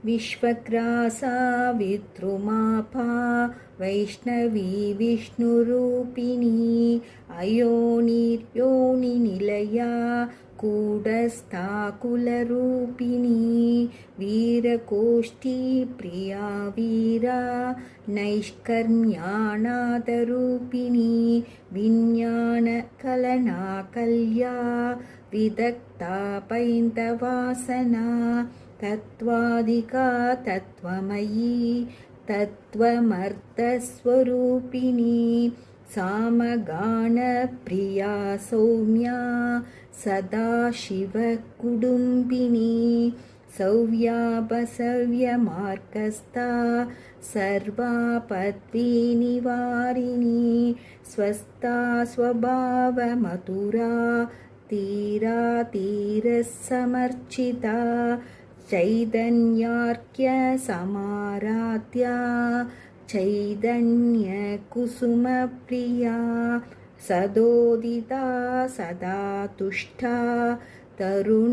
विश्वग्रासा विद्रुमापा वैष्णवी विष्णुरूपिणी अयोनिर्योनिनिलया कूटस्था कुलरूपिणी वीरकोष्ठी प्रिया वीरा नैष्कर्म्यानादरूपिणी विज्ञानकलना कल्या विदग्धा पैन्दवासना तत्त्वादिका तत्त्वमयी तत्त्वमर्थस्वरूपिणी सामगानप्रिया सौम्या सदाशिवकुटुम्बिनी सौव्यापसव्यमार्गस्था सर्वापद्विनिवारिणी स्वस्था स्वभावमधुरा तीरातीरसमर्चिता चैतन्यार्क्यसमाराध्या चैतन्यकुसुमप्रिया सदोदिता सदा तुष्टा तरुणादित्यपाडला।